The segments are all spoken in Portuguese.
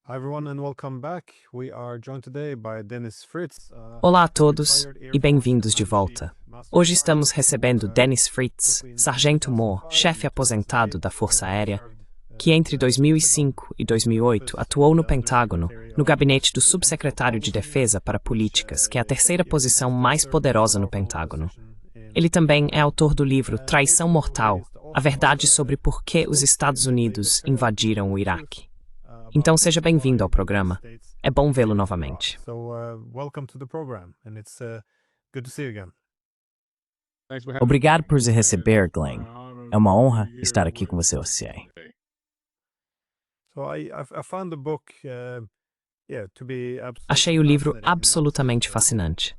Hi everyone and welcome back. We are joined today by Dennis Fritz. Olá a todos e bem-vindos de volta. Hoje estamos recebendo Dennis Fritz, sargento-mor, chefe aposentado da Força Aérea, que entre 2005 e 2008 atuou no Pentágono, no gabinete do subsecretário de Defesa para Políticas, que é a terceira posição mais poderosa no Pentágono. Ele também é autor do livro Traição Mortal, a verdade sobre por que os Estados Unidos invadiram o Iraque. Então seja bem-vindo ao programa. É bom vê-lo novamente. Obrigado por nos receber, Glenn. É uma honra estar aqui com você, OCA. Achei o livro absolutamente fascinante.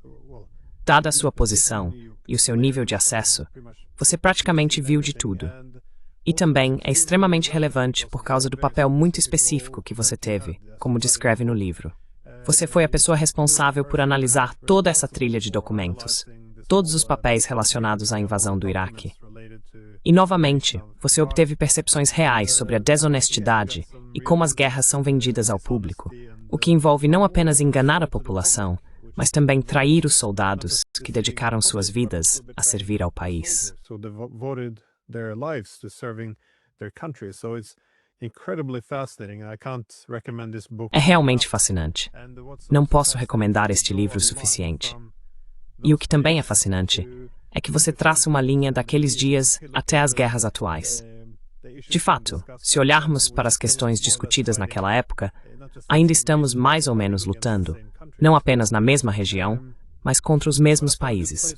Dada a sua posição e o seu nível de acesso, você praticamente viu de tudo. E também é extremamente relevante por causa do papel muito específico que você teve, como descreve no livro. Você foi a pessoa responsável por analisar toda essa trilha de documentos, todos os papéis relacionados à invasão do Iraque. E, novamente, você obteve percepções reais sobre a desonestidade e como as guerras são vendidas ao público, o que envolve não apenas enganar a população, mas também trair os soldados que dedicaram suas vidas a servir ao país. Their lives to serving their country. So it's incredibly fascinating. I can't recommend this book. É realmente fascinante. Não posso recomendar este livro o suficiente. E o que também é fascinante é que você traça uma linha daqueles dias até as guerras atuais. De fato, se olharmos para as questões discutidas naquela época, ainda estamos mais ou menos lutando, não apenas na mesma região, mas contra os mesmos países.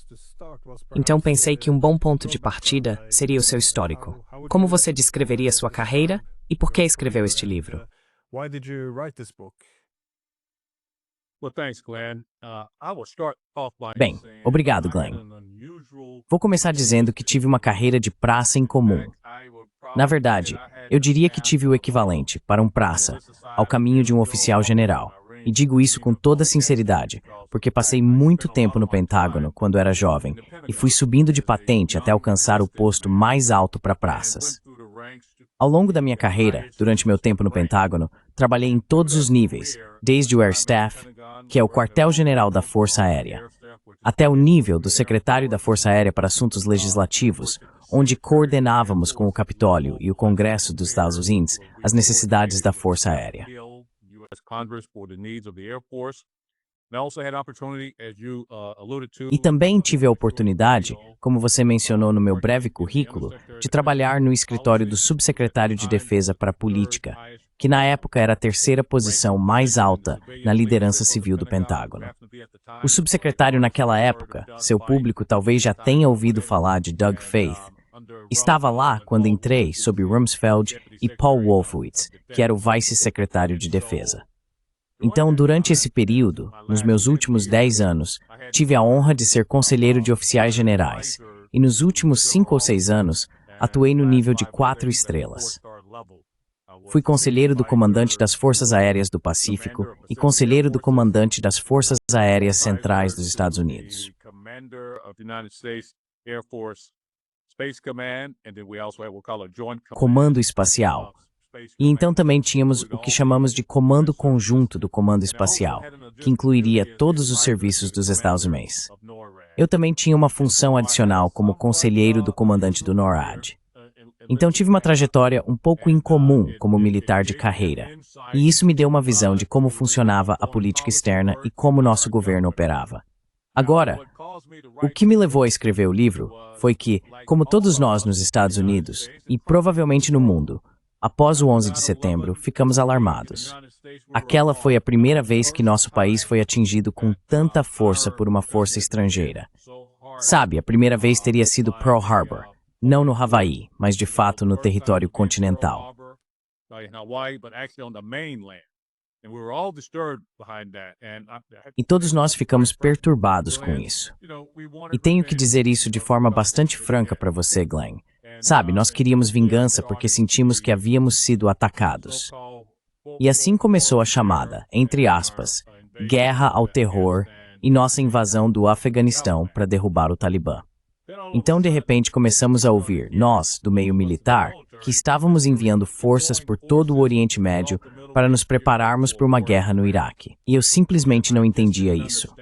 Então pensei que um bom ponto de partida seria o seu histórico. Como você descreveria sua carreira e por que escreveu este livro? Bem, obrigado, Glenn. Vou começar dizendo que tive uma carreira de praça em comum. Na verdade, eu diria que tive o equivalente, para um praça, ao caminho de um oficial general. E digo isso com toda sinceridade, porque passei muito tempo no Pentágono quando era jovem e fui subindo de patente até alcançar o posto mais alto para praças. Ao longo da minha carreira, durante meu tempo no Pentágono, trabalhei em todos os níveis, desde o Air Staff, que é o quartel-general da Força Aérea, até o nível do secretário da Força Aérea para Assuntos Legislativos, onde coordenávamos com o Capitólio e o Congresso dos Estados Unidos as necessidades da Força Aérea. E também tive a oportunidade, como você mencionou no meu breve currículo, de trabalhar no escritório do subsecretário de Defesa para a Política, que na época era a terceira posição mais alta na liderança civil do Pentágono. O subsecretário naquela época, seu público talvez já tenha ouvido falar de Doug Feith, estava lá quando entrei sob Rumsfeld e Paul Wolfowitz, que era o vice-secretário de Defesa. Então, durante esse período, nos meus últimos 10 anos, tive a honra de ser conselheiro de oficiais generais, e nos últimos 5 ou 6 anos, atuei no nível de 4 estrelas. Fui conselheiro do comandante das Forças Aéreas do Pacífico e conselheiro do comandante das Forças Aéreas Centrais dos Estados Unidos. Comando Espacial. E então também tínhamos o que chamamos de Comando Conjunto do Comando Espacial, que incluiria todos os serviços dos Estados Unidos. Eu também tinha uma função adicional como conselheiro do comandante do NORAD. Então tive uma trajetória um pouco incomum como militar de carreira, e isso me deu uma visão de como funcionava a política externa e como nosso governo operava. Agora, o que me levou a escrever o livro foi que, como todos nós nos Estados Unidos, e provavelmente no mundo, após o 11 de setembro, ficamos alarmados. Aquela foi a primeira vez que nosso país foi atingido com tanta força por uma força estrangeira. Sabe, a primeira vez teria sido Pearl Harbor, não no Havaí, mas de fato no território continental. E todos nós ficamos perturbados com isso. E tenho que dizer isso de forma bastante franca para você, Glenn. Sabe, nós queríamos vingança porque sentimos que havíamos sido atacados. E assim começou a chamada, entre aspas, guerra ao terror e nossa invasão do Afeganistão para derrubar o Talibã. Então, de repente, começamos a ouvir, nós, do meio militar, que estávamos enviando forças por todo o Oriente Médio, para nos prepararmos para uma guerra no Iraque. E eu simplesmente não entendia isso.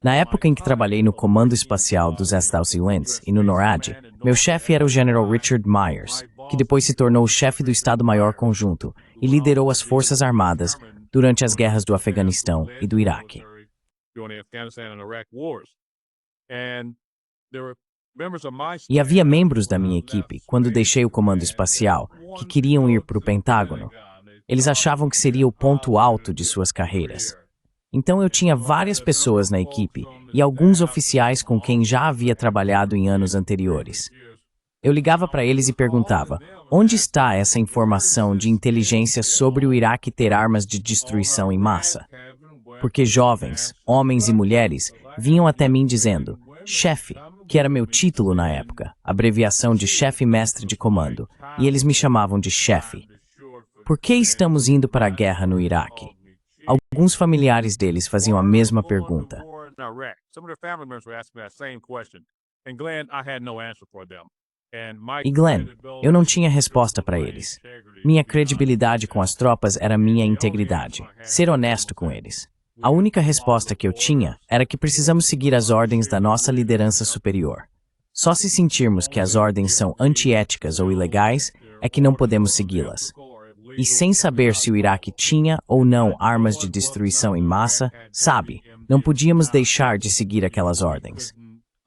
Na época em que trabalhei no Comando Espacial dos Estados Unidos e no NORAD, meu chefe era o General Richard Myers, que depois se tornou o chefe do Estado-Maior Conjunto e liderou as Forças Armadas durante as guerras do Afeganistão e do Iraque. E havia membros da minha equipe, quando deixei o Comando Espacial, que queriam ir para o Pentágono. Eles achavam que seria o ponto alto de suas carreiras. Então eu tinha várias pessoas na equipe e alguns oficiais com quem já havia trabalhado em anos anteriores. Eu ligava para eles e perguntava, onde está essa informação de inteligência sobre o Iraque ter armas de destruição em massa? Porque jovens, homens e mulheres, vinham até mim dizendo, chefe, que era meu título na época, abreviação de chefe mestre de comando, e eles me chamavam de chefe. Por que estamos indo para a guerra no Iraque? Alguns familiares deles faziam a mesma pergunta. E Glenn, eu não tinha resposta para eles. Minha credibilidade com as tropas era minha integridade, ser honesto com eles. A única resposta que eu tinha era que precisamos seguir as ordens da nossa liderança superior. Só se sentirmos que as ordens são antiéticas ou ilegais, é que não podemos segui-las. E sem saber se o Iraque tinha ou não armas de destruição em massa, sabe, não podíamos deixar de seguir aquelas ordens.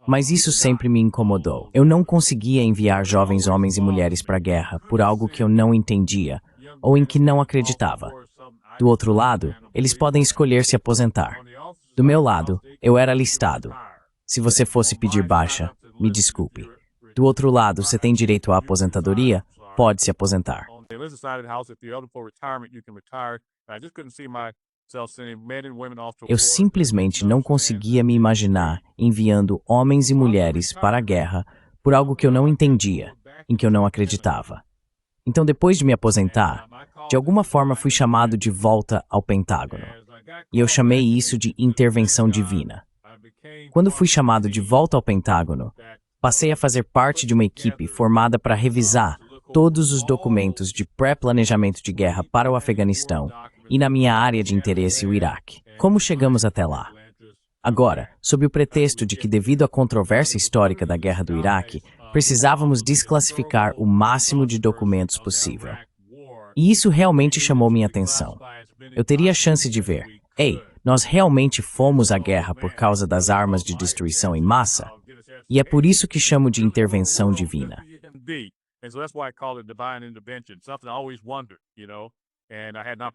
Mas isso sempre me incomodou. Eu não conseguia enviar jovens homens e mulheres para a guerra por algo que eu não entendia ou em que não acreditava. Do outro lado, eles podem escolher se aposentar. Do meu lado, eu era alistado. Se você fosse pedir baixa, me desculpe. Do outro lado, você tem direito à aposentadoria, pode se aposentar. Eu simplesmente não conseguia me imaginar enviando homens e mulheres para a guerra por algo que eu não entendia, em que eu não acreditava. Então, depois de me aposentar, de alguma forma fui chamado de volta ao Pentágono. E eu chamei isso de intervenção divina. Quando fui chamado de volta ao Pentágono, passei a fazer parte de uma equipe formada para revisar todos os documentos de pré-planejamento de guerra para o Afeganistão e na minha área de interesse o Iraque. Como chegamos até lá? Agora, sob o pretexto de que devido à controvérsia histórica da guerra do Iraque, precisávamos desclassificar o máximo de documentos possível. E isso realmente chamou minha atenção. Eu teria a chance de ver, ei, nós realmente fomos à guerra por causa das armas de destruição em massa? E é por isso que chamo de intervenção divina.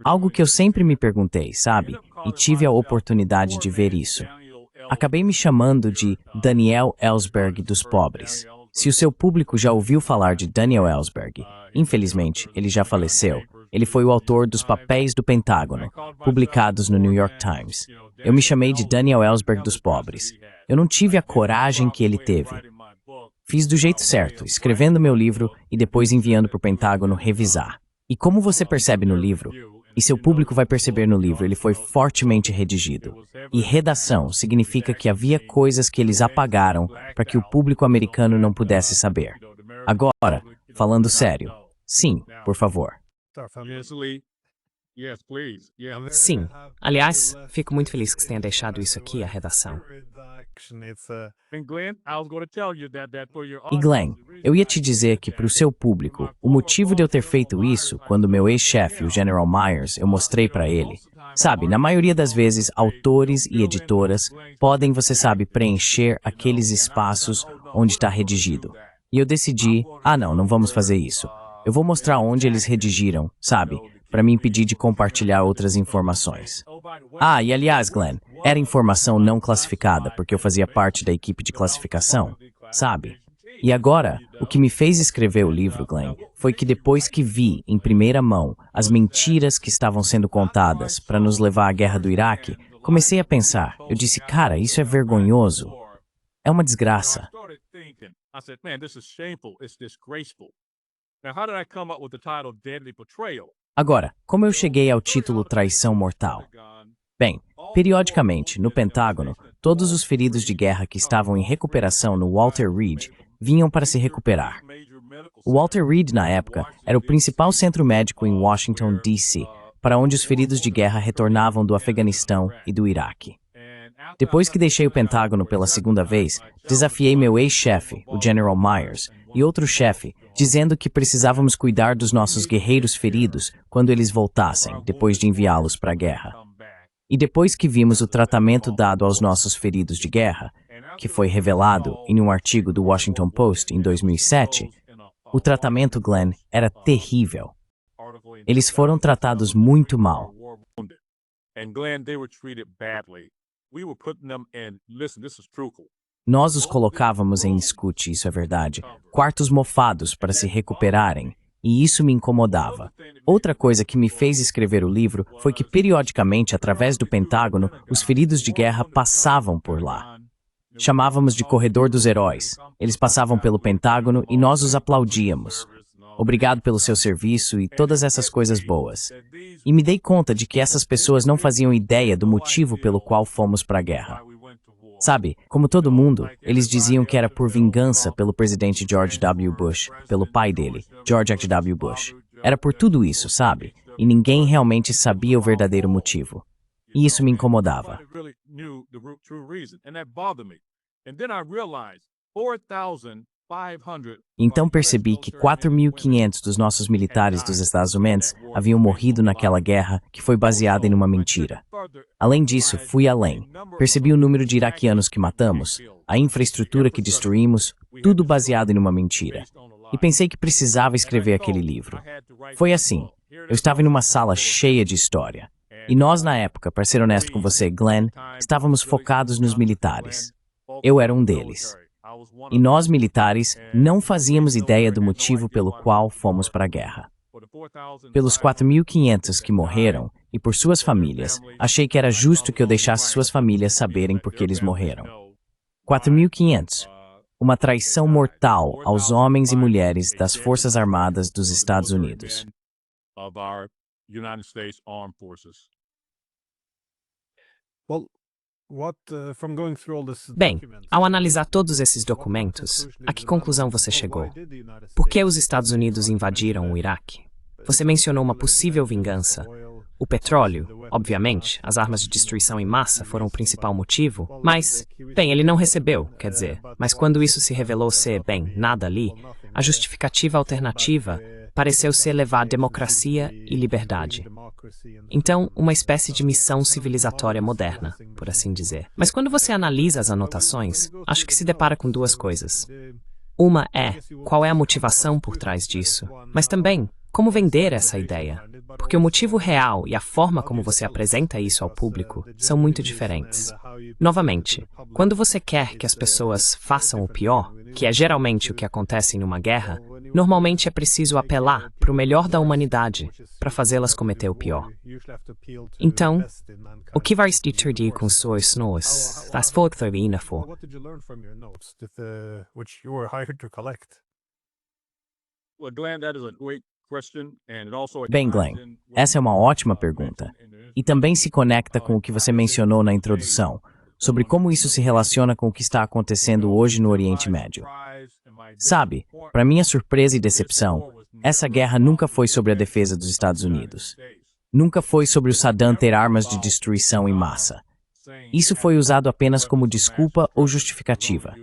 Algo que eu sempre me perguntei, sabe? E tive a oportunidade de ver isso. Acabei me chamando de Daniel Ellsberg dos pobres. Se o seu público já ouviu falar de Daniel Ellsberg, infelizmente, ele já faleceu. Ele foi o autor dos Papéis do Pentágono, publicados no New York Times. Eu me chamei de Daniel Ellsberg dos pobres. Eu não tive a coragem que ele teve. Fiz do jeito certo, escrevendo meu livro e depois enviando para o Pentágono revisar. E como você percebe no livro, e seu público vai perceber no livro, ele foi fortemente redigido. E redação significa que havia coisas que eles apagaram para que o público americano não pudesse saber. Agora, falando sério, sim, por favor. Sim. Aliás, fico muito feliz que você tenha deixado isso aqui, a redação. E Glenn, eu ia te dizer que para o seu público, o motivo de eu ter feito isso, quando meu ex-chefe, o General Myers, eu mostrei para ele, sabe, na maioria das vezes, autores e editoras podem, você sabe, preencher aqueles espaços onde está redigido. E eu decidi, não vamos fazer isso. Eu vou mostrar onde eles redigiram, sabe, para me impedir de compartilhar outras informações. E aliás, Glenn, era informação não classificada, porque eu fazia parte da equipe de classificação, sabe? E agora, o que me fez escrever o livro, Glenn, foi que depois que vi, em primeira mão, as mentiras que estavam sendo contadas para nos levar à guerra do Iraque, comecei a pensar, eu disse, cara, isso é vergonhoso. É uma desgraça. Agora, como eu cheguei ao título Traição Mortal? Bem, periodicamente, no Pentágono, todos os feridos de guerra que estavam em recuperação no Walter Reed vinham para se recuperar. O Walter Reed, na época, era o principal centro médico em Washington, D.C., para onde os feridos de guerra retornavam do Afeganistão e do Iraque. Depois que deixei o Pentágono pela segunda vez, desafiei meu ex-chefe, o General Myers, e outro chefe, dizendo que precisávamos cuidar dos nossos guerreiros feridos quando eles voltassem, depois de enviá-los para a guerra. E depois que vimos o tratamento dado aos nossos feridos de guerra, que foi revelado em um artigo do Washington Post em 2007, o tratamento, Glenn, era terrível. Eles foram tratados muito mal. Nós os colocávamos em, escute, isso é verdade, quartos mofados para se recuperarem, e isso me incomodava. Outra coisa que me fez escrever o livro foi que, periodicamente, através do Pentágono, os feridos de guerra passavam por lá. Chamávamos de Corredor dos Heróis. Eles passavam pelo Pentágono e nós os aplaudíamos. Obrigado pelo seu serviço e todas essas coisas boas. E me dei conta de que essas pessoas não faziam ideia do motivo pelo qual fomos para a guerra. Sabe, como todo mundo, eles diziam que era por vingança pelo presidente George W. Bush, pelo pai dele, George H.W. Bush. Era por tudo isso, sabe? E ninguém realmente sabia o verdadeiro motivo. E isso me incomodava. Então percebi que 4.500 dos nossos militares dos Estados Unidos haviam morrido naquela guerra que foi baseada em uma mentira. Além disso, fui além. Percebi o número de iraquianos que matamos, a infraestrutura que destruímos, tudo baseado em uma mentira. E pensei que precisava escrever aquele livro. Foi assim. Eu estava em uma sala cheia de história. E nós, na época, para ser honesto com você, Glenn, estávamos focados nos militares. Eu era um deles. E nós, militares, não fazíamos ideia do motivo pelo qual fomos para a guerra. Pelos 4.500 que morreram, e por suas famílias, achei que era justo que eu deixasse suas famílias saberem por que eles morreram. 4.500. Uma traição mortal aos homens e mulheres das Forças Armadas dos Estados Unidos. Bem, ao analisar todos esses documentos, a que conclusão você chegou? Por que os Estados Unidos invadiram o Iraque? Você mencionou uma possível vingança. O petróleo, obviamente, as armas de destruição em massa foram o principal motivo, mas, bem, ele não recebeu, quer dizer, mas quando isso se revelou ser, bem, nada ali, a justificativa alternativa pareceu ser levar democracia e liberdade. Então, uma espécie de missão civilizatória moderna, por assim dizer. Mas quando você analisa as anotações, acho que se depara com duas coisas. Uma é, qual é a motivação por trás disso? Mas também, como vender essa ideia? Porque o motivo real e a forma como você apresenta isso ao público são muito diferentes. Novamente, quando você quer que as pessoas façam o pior, que é geralmente o que acontece em uma guerra, normalmente é preciso apelar para o melhor da humanidade para fazê-las cometer o pior. Então, o que vai discutir com suas notas? Das fortfarande for. Bem, Glenn, essa é uma ótima pergunta. E também se conecta com o que você mencionou na introdução, sobre como isso se relaciona com o que está acontecendo hoje no Oriente Médio. Sabe, para minha surpresa e decepção, essa guerra nunca foi sobre a defesa dos Estados Unidos. Nunca foi sobre o Saddam ter armas de destruição em massa. Isso foi usado apenas como desculpa ou justificativa.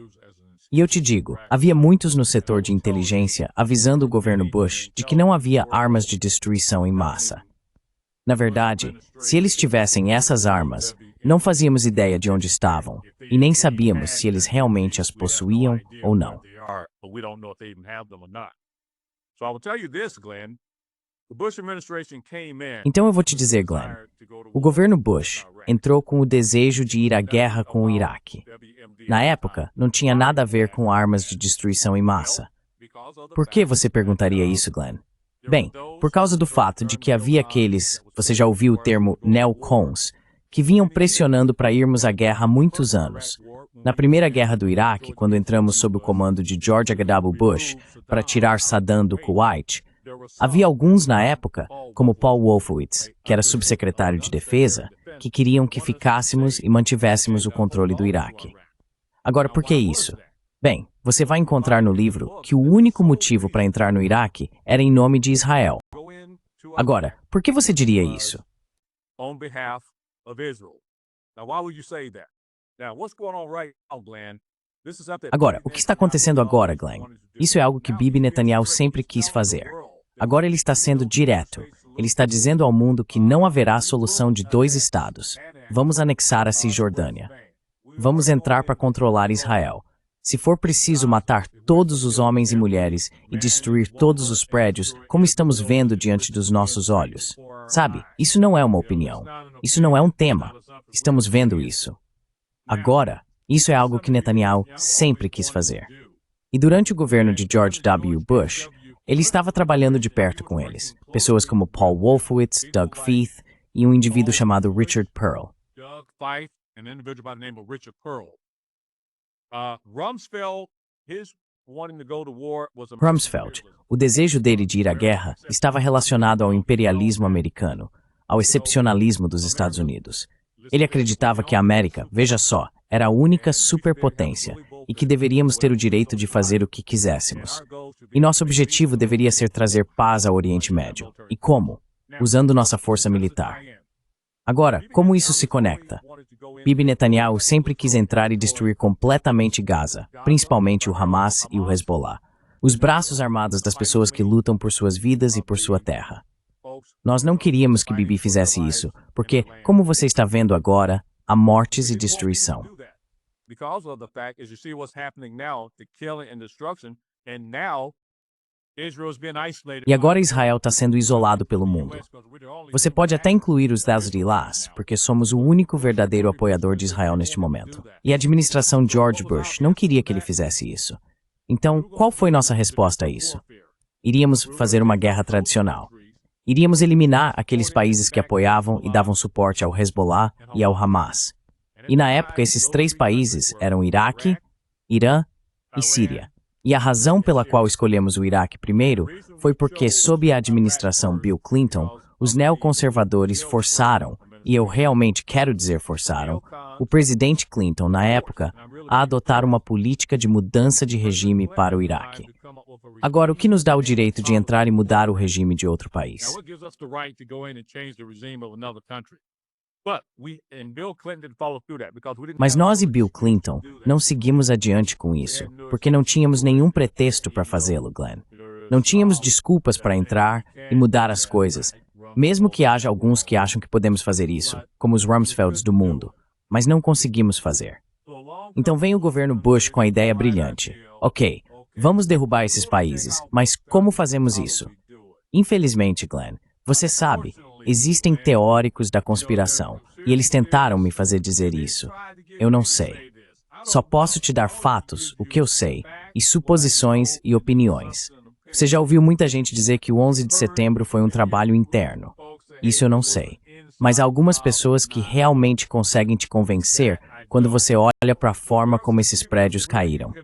E eu te digo, havia muitos no setor de inteligência avisando o governo Bush de que não havia armas de destruição em massa. Na verdade, se eles tivessem essas armas, não fazíamos ideia de onde estavam, e nem sabíamos se eles realmente as possuíam ou não. Então eu vou te dizer, Glenn, o governo Bush entrou com o desejo de ir à guerra com o Iraque. Na época, não tinha nada a ver com armas de destruição em massa. Por que você perguntaria isso, Glenn? Bem, por causa do fato de que havia aqueles, você já ouviu o termo neocons, que vinham pressionando para irmos à guerra há muitos anos. Na primeira guerra do Iraque, quando entramos sob o comando de George H.W. Bush para tirar Saddam do Kuwait, havia alguns na época, como Paul Wolfowitz, que era subsecretário de Defesa, que queriam que ficássemos e mantivéssemos o controle do Iraque. Agora, por que isso? Bem, Você vai encontrar no livro que o único motivo para entrar no Iraque era em nome de Israel. Agora, por que você diria isso? Agora, o que está acontecendo agora, Glenn? Isso é algo que Bibi Netanyahu sempre quis fazer. Agora ele está sendo direto. Ele está dizendo ao mundo que não haverá solução de 2 estados. Vamos anexar a Cisjordânia. Vamos entrar para controlar Israel. Se for preciso matar todos os homens e mulheres e destruir todos os prédios, como estamos vendo diante dos nossos olhos. Sabe, isso não é uma opinião. Isso não é um tema. Estamos vendo isso. Agora, isso é algo que Netanyahu sempre quis fazer. E durante o governo de George W. Bush, ele estava trabalhando de perto com eles. Pessoas como Paul Wolfowitz, Doug Feith e um indivíduo chamado Richard Pearl. Rumsfeld, o desejo dele de ir à guerra estava relacionado ao imperialismo americano, ao excepcionalismo dos Estados Unidos. Ele acreditava que a América, veja só, era a única superpotência e que deveríamos ter o direito de fazer o que quiséssemos. E nosso objetivo deveria ser trazer paz ao Oriente Médio. E como? Usando nossa força militar. Agora, como isso se conecta? Bibi Netanyahu sempre quis entrar e destruir completamente Gaza, principalmente o Hamas e o Hezbollah, os braços armados das pessoas que lutam por suas vidas e por sua terra. Nós não queríamos que Bibi fizesse isso, porque, como você está vendo agora, há mortes e destruição. E agora Israel está sendo isolado pelo mundo. Você pode até incluir os Hezbollah, porque somos o único verdadeiro apoiador de Israel neste momento. E a administração George Bush não queria que ele fizesse isso. Então, qual foi nossa resposta a isso? Iríamos fazer uma guerra tradicional. Iríamos eliminar aqueles países que apoiavam e davam suporte ao Hezbollah e ao Hamas. E na época, esses 3 países eram Iraque, Irã e Síria. E a razão pela qual escolhemos o Iraque primeiro foi porque, sob a administração Bill Clinton, os neoconservadores forçaram, e eu realmente quero dizer forçaram, o presidente Clinton, na época, a adotar uma política de mudança de regime para o Iraque. Agora, o que nos dá o direito de entrar e mudar o regime de outro país? Mas nós e Bill Clinton não seguimos adiante com isso, porque não tínhamos nenhum pretexto para fazê-lo, Glenn. Não tínhamos desculpas para entrar e mudar as coisas, mesmo que haja alguns que acham que podemos fazer isso, como os Rumsfelds do mundo, mas não conseguimos fazer. Então vem o governo Bush com a ideia brilhante. Ok, vamos derrubar esses países, mas como fazemos isso? Infelizmente, Glenn, você sabe, existem teóricos da conspiração, e eles tentaram me fazer dizer isso. Eu não sei. Só posso te dar fatos, o que eu sei, e suposições e opiniões. Você já ouviu muita gente dizer que o 11 de setembro foi um trabalho interno. Isso eu não sei. Mas há algumas pessoas que realmente conseguem te convencer quando você olha para a forma como esses prédios caíram.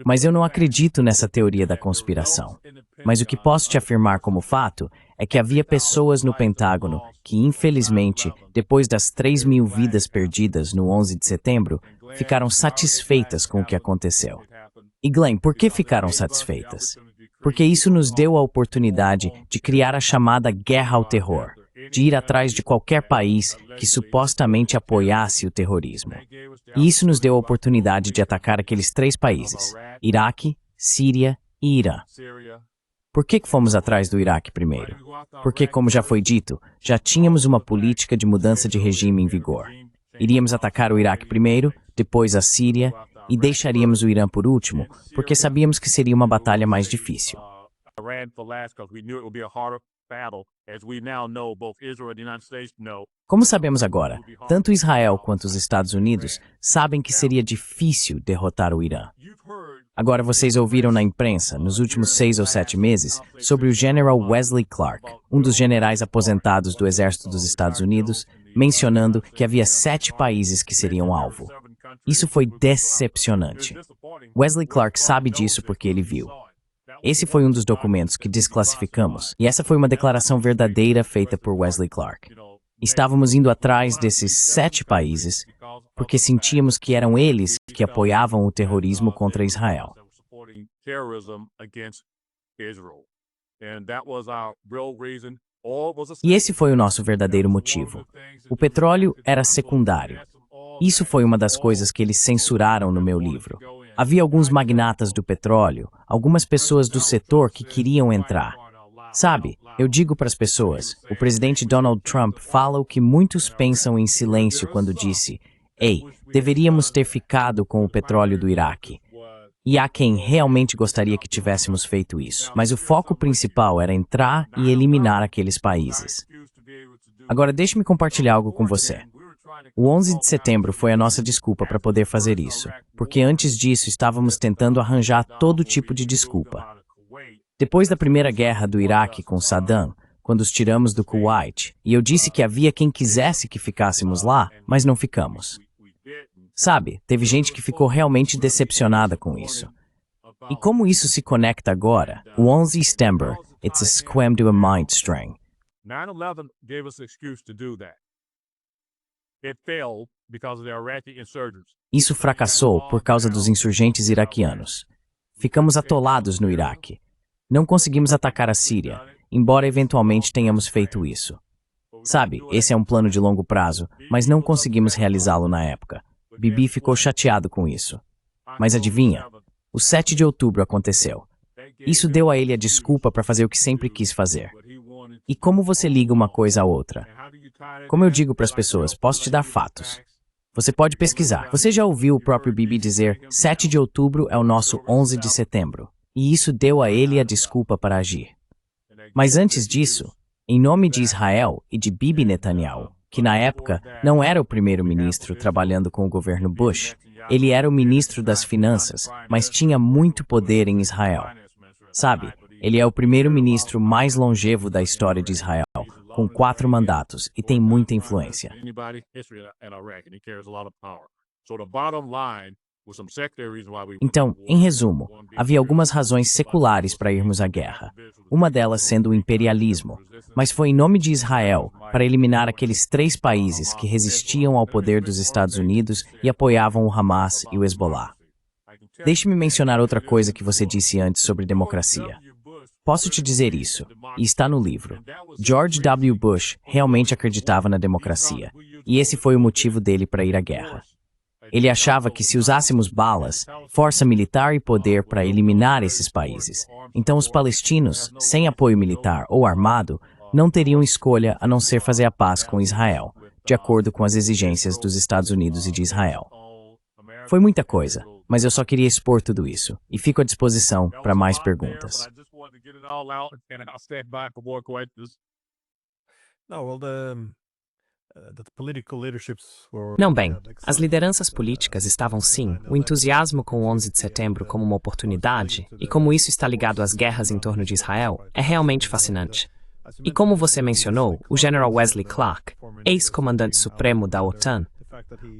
Mas eu não acredito nessa teoria da conspiração. Mas o que posso te afirmar como fato é que havia pessoas no Pentágono que, infelizmente, depois das 3.000 vidas perdidas no 11 de setembro, ficaram satisfeitas com o que aconteceu. E Glenn, por que ficaram satisfeitas? Porque isso nos deu a oportunidade de criar a chamada guerra ao terror, de ir atrás de qualquer país que supostamente apoiasse o terrorismo. E isso nos deu a oportunidade de atacar aqueles 3 países, Iraque, Síria e Irã. Por que fomos atrás do Iraque primeiro? Porque, como já foi dito, já tínhamos uma política de mudança de regime em vigor. Iríamos atacar o Iraque primeiro, depois a Síria, e deixaríamos o Irã por último, porque sabíamos que seria uma batalha mais difícil. Como sabemos agora, tanto Israel quanto os Estados Unidos sabem que seria difícil derrotar o Irã. Agora vocês ouviram na imprensa, nos últimos 6 ou 7 meses, sobre o General Wesley Clark, um dos generais aposentados do Exército dos Estados Unidos, mencionando que havia 7 países que seriam alvo. Isso foi decepcionante. Wesley Clark sabe disso porque ele viu. Esse foi um dos documentos que desclassificamos, e essa foi uma declaração verdadeira feita por Wesley Clark. Estávamos indo atrás desses 7 países porque sentíamos que eram eles que apoiavam o terrorismo contra Israel. E esse foi o nosso verdadeiro motivo. O petróleo era secundário. Isso foi uma das coisas que eles censuraram no meu livro. Havia alguns magnatas do petróleo, algumas pessoas do setor que queriam entrar. Sabe, eu digo para as pessoas, o presidente Donald Trump fala o que muitos pensam em silêncio quando disse: "Ei, deveríamos ter ficado com o petróleo do Iraque." E há quem realmente gostaria que tivéssemos feito isso. Mas o foco principal era entrar e eliminar aqueles países. Agora deixe-me compartilhar algo com você. O 11 de setembro foi a nossa desculpa para poder fazer isso, porque antes disso estávamos tentando arranjar todo tipo de desculpa. Depois da primeira guerra do Iraque com Saddam, quando os tiramos do Kuwait, e eu disse que havia quem quisesse que ficássemos lá, mas não ficamos. Sabe, teve gente que ficou realmente decepcionada com isso. E como isso se conecta agora? O 11 de setembro, it's a scam to a mind string. 9/11 gave us an excuse to do that. It failed because of the Iraqi insurgents. Isso fracassou por causa dos insurgentes iraquianos. Ficamos atolados no Iraque. Não conseguimos atacar a Síria, embora eventualmente tenhamos feito isso. Sabe, esse é um plano de longo prazo, mas não conseguimos realizá-lo na época. Bibi ficou chateado com isso. Mas adivinha? O 7 de outubro aconteceu. Isso deu a ele a desculpa para fazer o que sempre quis fazer. E como você liga uma coisa à outra? Como eu digo para as pessoas, posso te dar fatos. Você pode pesquisar. Você já ouviu o próprio Bibi dizer 7 de outubro é o nosso 11 de setembro. E isso deu a ele a desculpa para agir. Mas antes disso, em nome de Israel e de Bibi Netanyahu, que na época não era o primeiro-ministro trabalhando com o governo Bush, ele era o ministro das Finanças, mas tinha muito poder em Israel. Sabe, ele é o primeiro-ministro mais longevo da história de Israel, com 4 mandatos, e tem muita influência. Então, em resumo, havia algumas razões seculares para irmos à guerra. Uma delas sendo o imperialismo, mas foi em nome de Israel, para eliminar aqueles 3 países que resistiam ao poder dos Estados Unidos e apoiavam o Hamas e o Hezbollah. Deixe-me mencionar outra coisa que você disse antes sobre democracia. Posso te dizer isso, e está no livro. George W. Bush realmente acreditava na democracia, e esse foi o motivo dele para ir à guerra. Ele achava que se usássemos balas, força militar e poder para eliminar esses países, então os palestinos, sem apoio militar ou armado, não teriam escolha a não ser fazer a paz com Israel, de acordo com as exigências dos Estados Unidos e de Israel. Foi muita coisa, mas eu só queria expor tudo isso, e fico à disposição para mais perguntas. Não, bem, as lideranças políticas estavam sim, o entusiasmo com o 11 de setembro como uma oportunidade, e como isso está ligado às guerras em torno de Israel, é realmente fascinante. E como você mencionou, o General Wesley Clark, ex-comandante supremo da OTAN,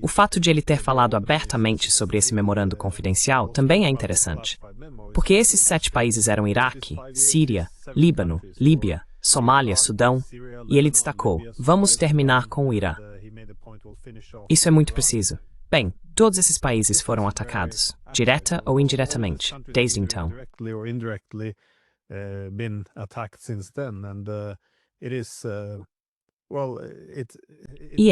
o fato de ele ter falado abertamente sobre esse memorando confidencial também é interessante. Porque esses 7 países eram Iraque, Síria, Líbano, Líbia, Somália, Sudão, e ele destacou, vamos terminar com o Irã. Isso é muito preciso. Bem, todos esses países foram atacados, direta ou indiretamente, desde então. E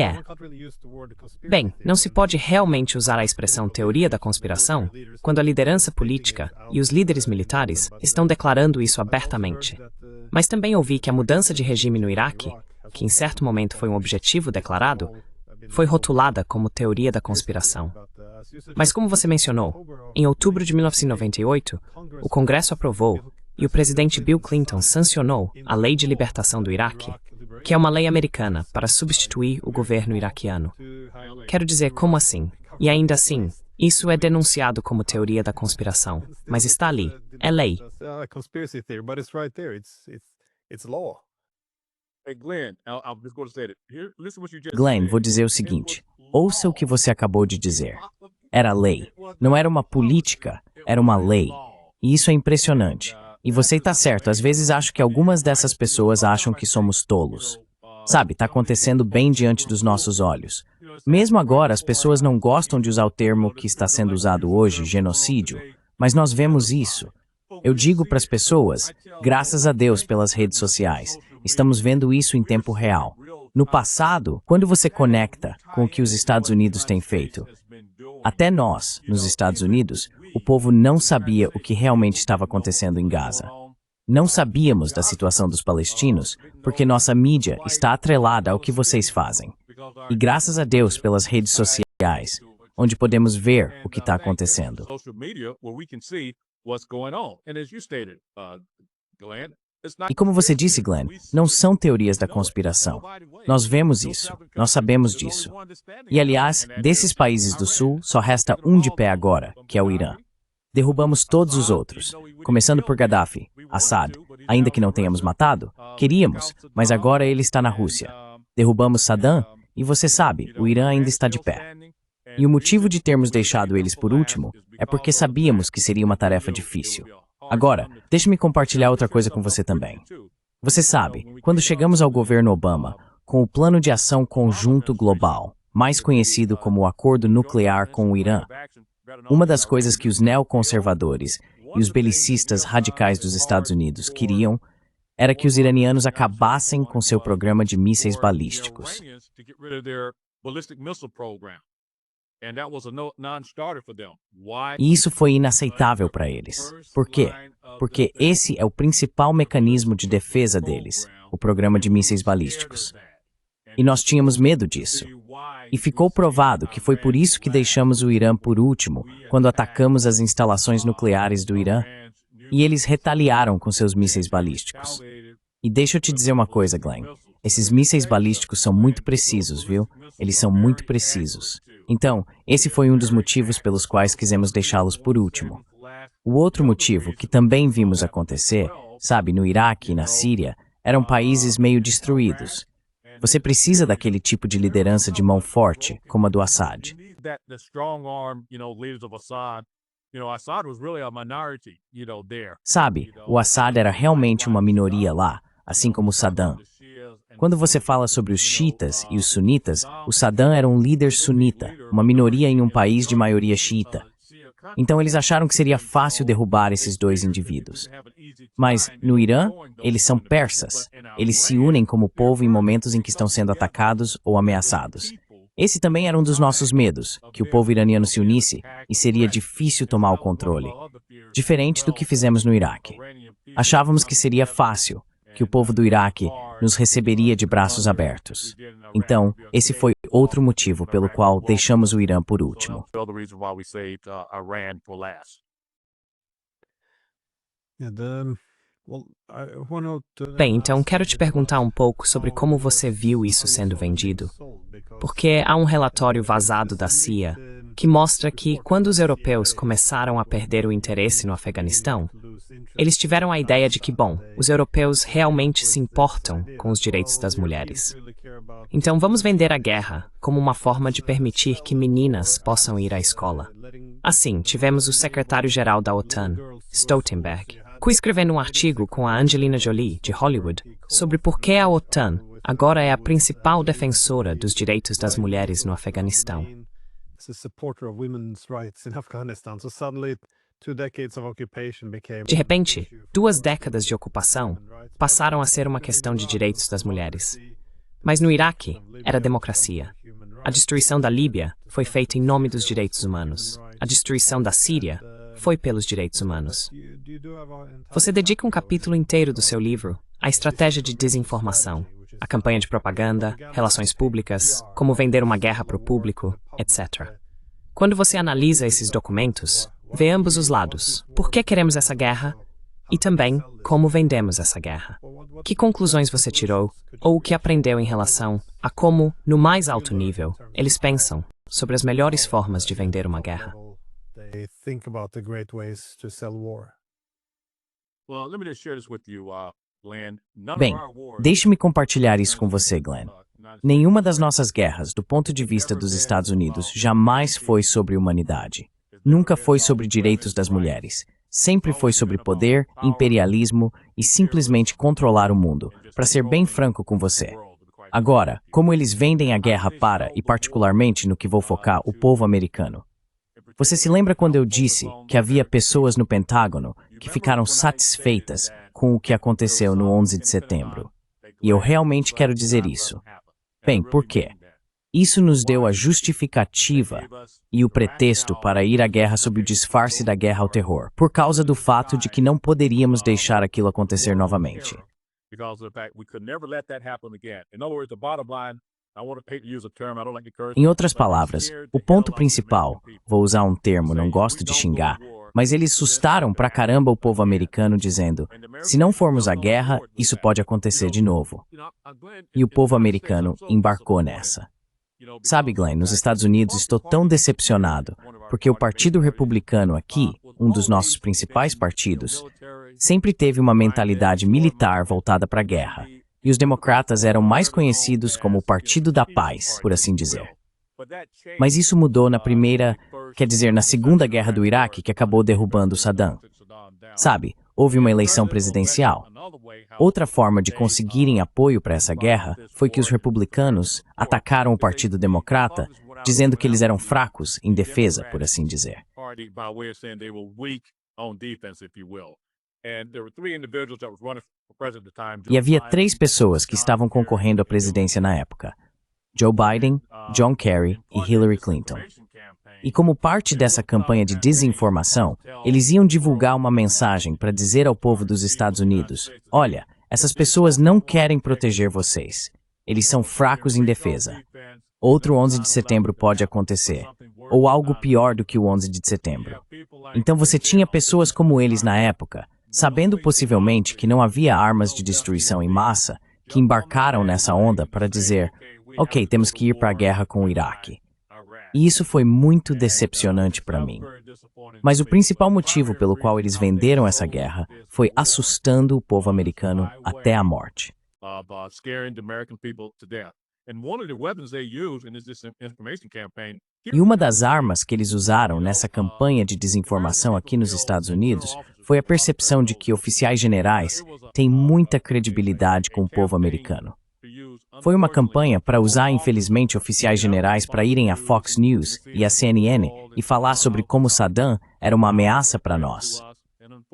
bem, não se pode realmente usar a expressão teoria da conspiração quando a liderança política e os líderes militares estão declarando isso abertamente. Mas também ouvi que a mudança de regime no Iraque, que em certo momento foi um objetivo declarado, foi rotulada como teoria da conspiração. Mas como você mencionou, em outubro de 1998, o Congresso aprovou e o presidente Bill Clinton sancionou a Lei de Libertação do Iraque, que é uma lei americana para substituir o governo iraquiano. Quero dizer, como assim? E ainda assim, isso é denunciado como teoria da conspiração, mas está ali, é lei. Glenn, vou dizer o seguinte, ouça o que você acabou de dizer. Era lei, não era uma política, era uma lei. E isso é impressionante. E você está certo, às vezes acho que algumas dessas pessoas acham que somos tolos. Sabe, está acontecendo bem diante dos nossos olhos. Mesmo agora, as pessoas não gostam de usar o termo que está sendo usado hoje, genocídio, mas nós vemos isso. Eu digo para as pessoas, graças a Deus pelas redes sociais, estamos vendo isso em tempo real. No passado, quando você conecta com o que os Estados Unidos têm feito, até nós, nos Estados Unidos, o povo não sabia o que realmente estava acontecendo em Gaza. Não sabíamos da situação dos palestinos, porque nossa mídia está atrelada ao que vocês fazem. E graças a Deus pelas redes sociais, onde podemos ver o que está acontecendo. E como você disse, Glenn, não são teorias da conspiração. Nós vemos isso, nós sabemos disso. E aliás, desses países do Sul, só resta um de pé agora, que é o Irã. Derrubamos todos os outros, começando por Gaddafi, Assad, ainda que não tenhamos matado, queríamos, mas agora ele está na Rússia. Derrubamos Saddam, e você sabe, o Irã ainda está de pé. E o motivo de termos deixado eles por último é porque sabíamos que seria uma tarefa difícil. Agora, deixe-me compartilhar outra coisa com você também. Você sabe, quando chegamos ao governo Obama, com o Plano de Ação Conjunto Global, mais conhecido como o Acordo Nuclear com o Irã, uma das coisas que os neoconservadores e os belicistas radicais dos Estados Unidos queriam era que os iranianos acabassem com seu programa de mísseis balísticos. E isso foi inaceitável para eles. Por quê? Porque esse é o principal mecanismo de defesa deles, o programa de mísseis balísticos. E nós tínhamos medo disso. E ficou provado que foi por isso que deixamos o Irã por último, quando atacamos as instalações nucleares do Irã, e eles retaliaram com seus mísseis balísticos. E deixa eu te dizer uma coisa, Glenn. Esses mísseis balísticos são muito precisos, viu? Eles são muito precisos. Então, esse foi um dos motivos pelos quais quisemos deixá-los por último. O outro motivo que também vimos acontecer, sabe, no Iraque e na Síria, eram países meio destruídos. Você precisa daquele tipo de liderança de mão forte, como a do Assad. Sabe, o Assad era realmente uma minoria lá, assim como Saddam. Quando você fala sobre os xiitas e os sunitas, o Saddam era um líder sunita, uma minoria em um país de maioria xiita. Então eles acharam que seria fácil derrubar esses dois indivíduos. Mas, no Irã, eles são persas. Eles se unem como povo em momentos em que estão sendo atacados ou ameaçados. Esse também era um dos nossos medos, que o povo iraniano se unisse e seria difícil tomar o controle. Diferente do que fizemos no Iraque. Achávamos que seria fácil, que o povo do Iraque nos receberia de braços abertos. Então, esse foi outro motivo pelo qual deixamos o Irã por último. Bem, então quero te perguntar um pouco sobre como você viu isso sendo vendido. Porque há um relatório vazado da CIA que mostra que, quando os europeus começaram a perder o interesse no Afeganistão, eles tiveram a ideia de que, bom, os europeus realmente se importam com os direitos das mulheres. Então vamos vender a guerra como uma forma de permitir que meninas possam ir à escola. Assim, tivemos o secretário-geral da OTAN, Stoltenberg, coescrevendo um artigo com a Angelina Jolie, de Hollywood, sobre por que a OTAN agora é a principal defensora dos direitos das mulheres no Afeganistão. De repente, 2 décadas de ocupação passaram a ser uma questão de direitos das mulheres. Mas no Iraque, era democracia. A destruição da Líbia foi feita em nome dos direitos humanos. A destruição da Síria foi pelos direitos humanos. Você dedica um capítulo inteiro do seu livro à estratégia de desinformação, à campanha de propaganda, relações públicas, como vender uma guerra para o público, etc. Quando você analisa esses documentos, vê ambos os lados. Por que queremos essa guerra? E também, como vendemos essa guerra? Que conclusões você tirou, ou o que aprendeu em relação a como, no mais alto nível, eles pensam sobre as melhores formas de vender uma guerra? Bem, deixe-me compartilhar isso com você, Glenn. Nenhuma das nossas guerras, do ponto de vista dos Estados Unidos, jamais foi sobre humanidade. Nunca foi sobre direitos das mulheres. Sempre foi sobre poder, imperialismo e simplesmente controlar o mundo, para ser bem franco com você. Agora, como eles vendem a guerra para, e particularmente no que vou focar, o povo americano? Você se lembra quando eu disse que havia pessoas no Pentágono que ficaram satisfeitas com o que aconteceu no 11 de setembro? E eu realmente quero dizer isso. Bem, por quê? Isso nos deu a justificativa e o pretexto para ir à guerra sob o disfarce da guerra ao terror, por causa do fato de que não poderíamos deixar aquilo acontecer novamente. Em outras palavras, o ponto principal, vou usar um termo, não gosto de xingar, mas eles assustaram pra caramba o povo americano dizendo, se não formos à guerra, isso pode acontecer de novo. E o povo americano embarcou nessa. Sabe, Glenn, nos Estados Unidos estou tão decepcionado, porque o Partido Republicano aqui, um dos nossos principais partidos, sempre teve uma mentalidade militar voltada para a guerra. E os democratas eram mais conhecidos como o Partido da Paz, por assim dizer. Mas isso mudou na Segunda Guerra do Iraque, que acabou derrubando Saddam. Sabe, houve uma eleição presidencial. Outra forma de conseguirem apoio para essa guerra foi que os republicanos atacaram o Partido Democrata, dizendo que eles eram fracos em defesa, por assim dizer. E havia 3 pessoas que estavam concorrendo à presidência na época: Joe Biden, John Kerry e Hillary Clinton. E como parte dessa campanha de desinformação, eles iam divulgar uma mensagem para dizer ao povo dos Estados Unidos, olha, essas pessoas não querem proteger vocês. Eles são fracos em defesa. Outro 11 de setembro pode acontecer, ou algo pior do que o 11 de setembro. Então você tinha pessoas como eles na época, sabendo possivelmente que não havia armas de destruição em massa, que embarcaram nessa onda para dizer, ok, temos que ir para a guerra com o Iraque. E isso foi muito decepcionante para mim. Mas o principal motivo pelo qual eles venderam essa guerra foi assustando o povo americano até a morte. E uma das armas que eles usaram nessa campanha de desinformação aqui nos Estados Unidos foi a percepção de que oficiais generais têm muita credibilidade com o povo americano. Foi uma campanha para usar, infelizmente, oficiais generais para irem à Fox News e à CNN e falar sobre como Saddam era uma ameaça para nós.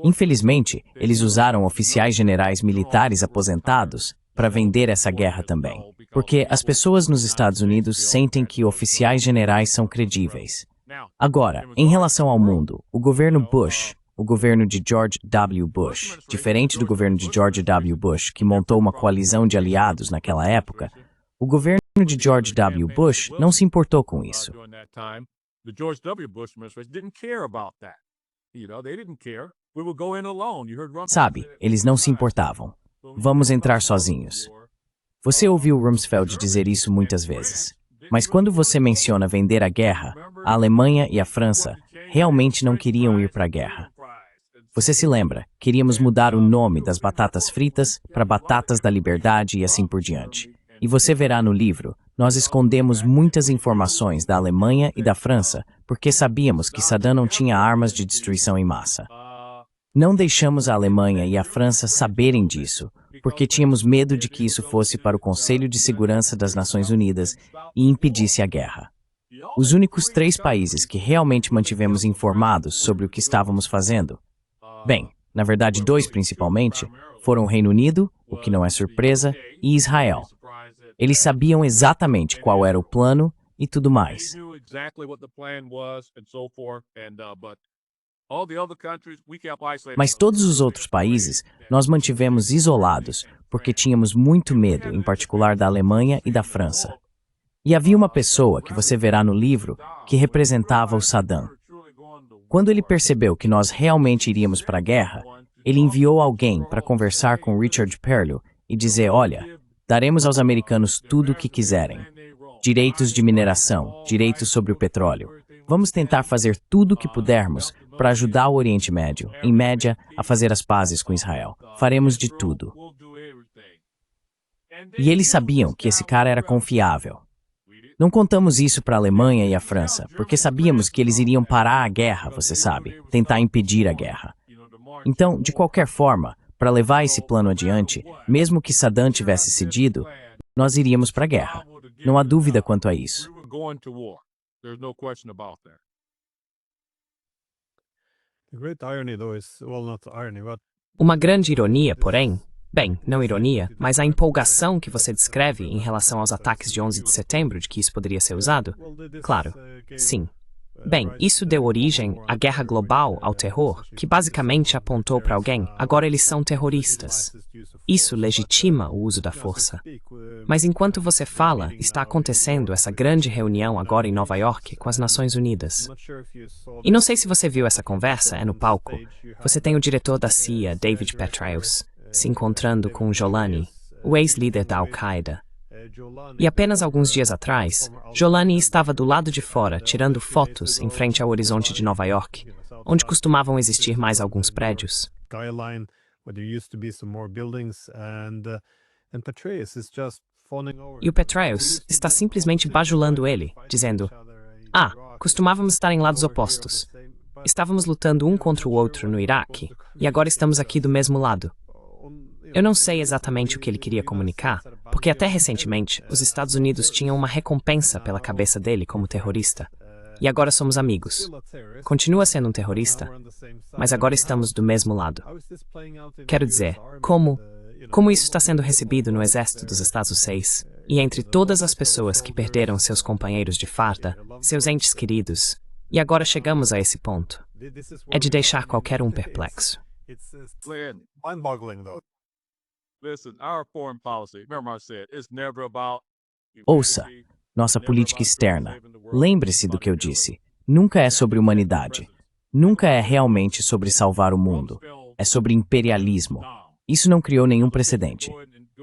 Infelizmente, eles usaram oficiais generais militares aposentados para vender essa guerra também, porque as pessoas nos Estados Unidos sentem que oficiais generais são credíveis. Agora, em relação ao mundo, o governo Bush, o governo de George W. Bush, diferente do governo de George W. Bush, que montou uma coalizão de aliados naquela época, o governo de George W. Bush não se importou com isso. Sabe, eles não se importavam. Vamos entrar sozinhos. Você ouviu Rumsfeld dizer isso muitas vezes. Mas quando você menciona vender a guerra, a Alemanha e a França realmente não queriam ir para a guerra. Você se lembra, queríamos mudar o nome das batatas fritas para batatas da liberdade e assim por diante. E você verá no livro, nós escondemos muitas informações da Alemanha e da França porque sabíamos que Saddam não tinha armas de destruição em massa. Não deixamos a Alemanha e a França saberem disso, porque tínhamos medo de que isso fosse para o Conselho de Segurança das Nações Unidas e impedisse a guerra. Os únicos 3 países que realmente mantivemos informados sobre o que estávamos fazendo, bem, na verdade 2 principalmente, foram o Reino Unido, o que não é surpresa, e Israel. Eles sabiam exatamente qual era o plano e tudo mais. Mas todos os outros países nós mantivemos isolados, porque tínhamos muito medo, em particular da Alemanha e da França. E havia uma pessoa, que você verá no livro, que representava o Saddam. Quando ele percebeu que nós realmente iríamos para a guerra, ele enviou alguém para conversar com Richard Perle e dizer, olha, daremos aos americanos tudo o que quiserem. Direitos de mineração, direitos sobre o petróleo. Vamos tentar fazer tudo o que pudermos para ajudar o Oriente Médio, em média, a fazer as pazes com Israel. Faremos de tudo. E eles sabiam que esse cara era confiável. Não contamos isso para a Alemanha e a França, porque sabíamos que eles iriam parar a guerra, você sabe, tentar impedir a guerra. Então, de qualquer forma, para levar esse plano adiante, mesmo que Saddam tivesse cedido, nós iríamos para a guerra. Não há dúvida quanto a isso. We were going to war. There's no question about that. The great irony, though, is, well, not irony, but Uma grande ironia, porém, bem, não ironia, mas a empolgação que você descreve em relação aos ataques de 11 de setembro, de que isso poderia ser usado? Claro, sim. Bem, isso deu origem à guerra global, ao terror, que basicamente apontou para alguém, agora eles são terroristas. Isso legitima o uso da força. Mas enquanto você fala, está acontecendo essa grande reunião agora em Nova York com as Nações Unidas. E não sei se você viu essa conversa, é no palco. Você tem o diretor da CIA, David Petraeus, se encontrando com Jolani, o ex-líder da Al-Qaeda. E apenas alguns dias atrás, Jolani estava do lado de fora, tirando fotos em frente ao horizonte de Nova York, onde costumavam existir mais alguns prédios. skyline where there used to be some more buildings, and Petraeus is just fawning over. E o Petraeus está simplesmente bajulando ele, dizendo: costumávamos estar em lados opostos. Estávamos lutando um contra o outro no Iraque, e agora estamos aqui do mesmo lado. Eu não sei exatamente o que ele queria comunicar, porque até recentemente os Estados Unidos tinham uma recompensa pela cabeça dele como terrorista. E agora somos amigos. Continua sendo um terrorista, mas agora estamos do mesmo lado. Quero dizer, como isso está sendo recebido no exército dos Estados Unidos e entre todas as pessoas que perderam seus companheiros de farda, seus entes queridos, e agora chegamos a esse ponto. É de deixar qualquer um perplexo. Glenn, Mind-boggling, though. listen, our foreign policy, remember I said, it's never about Ouça, nossa política externa. Lembre-se do que eu disse. Nunca é sobre humanidade. Nunca é realmente sobre salvar o mundo. É sobre imperialismo. Isso não criou nenhum precedente.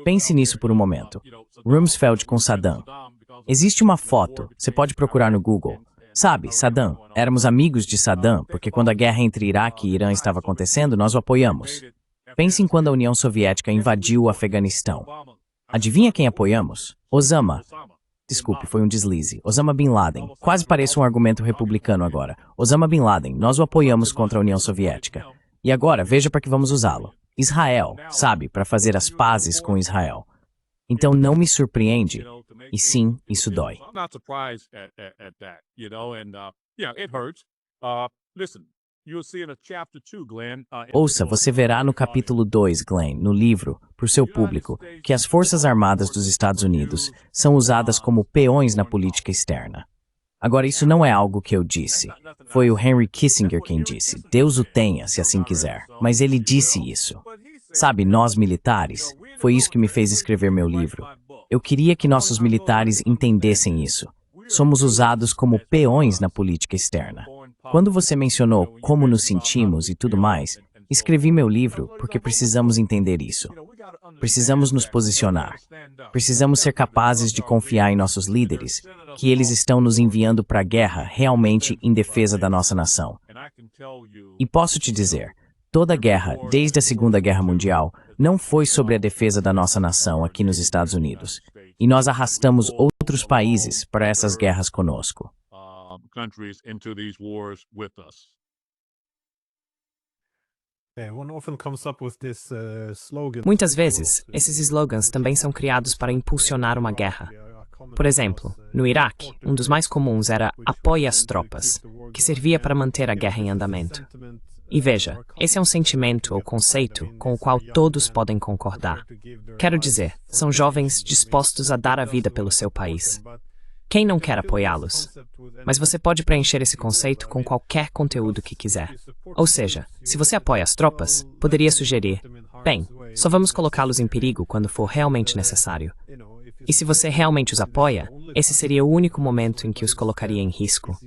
Pense nisso por um momento. Rumsfeld com Saddam. Existe uma foto, você pode procurar no Google. Sabe, Saddam, éramos amigos de Saddam porque quando a guerra entre Iraque e Irã estava acontecendo, nós o apoiamos. Pense em quando a União Soviética invadiu o Afeganistão. Adivinha quem apoiamos? Osama. Desculpe, foi um deslize. Osama Bin Laden. Quase parece um argumento republicano agora. Osama Bin Laden, nós o apoiamos contra a União Soviética. E agora, veja para que vamos usá-lo. Israel, sabe, para fazer as pazes com Israel. Então não me surpreende. E sim, isso dói. I'm not surprised at that, you know, and yeah, it hurts. Listen, you'll see in a chapter 2, Glenn. Ouça, você verá no capítulo 2, Glenn, no livro, para o seu público, que as Forças Armadas dos Estados Unidos são usadas como peões na política externa. Agora, isso não é algo que eu disse. Foi o Henry Kissinger quem disse. Deus o tenha, se assim quiser. Mas ele disse isso. Sabe, nós militares, foi isso que me fez escrever meu livro. Eu queria que nossos militares entendessem isso. Somos usados como peões na política externa. Quando você mencionou como nos sentimos e tudo mais, escrevi meu livro porque precisamos entender isso. Precisamos nos posicionar. Precisamos ser capazes de confiar em nossos líderes, que eles estão nos enviando para a guerra realmente em defesa da nossa nação. E posso te dizer, toda guerra, desde a Segunda Guerra Mundial, não foi sobre a defesa da nossa nação aqui nos Estados Unidos. E nós arrastamos outros países para essas guerras conosco. Countries into these wars with us. One often comes up with this slogan. Muitas vezes, esses slogans também são criados para impulsionar uma guerra. Por exemplo, no Iraque, um dos mais comuns era "apoie as tropas", que servia para manter a guerra em andamento. E veja, esse é um sentimento ou conceito com o qual todos podem concordar. Quero dizer, são jovens dispostos a dar a vida pelo seu país. Quem não quer apoiá-los? Mas você pode preencher esse conceito com qualquer conteúdo que quiser. Ou seja, se você apoia as tropas, poderia sugerir, bem, só vamos colocá-los em perigo quando for realmente necessário. E se você realmente os apoia, esse seria o único momento em que os colocaria em risco.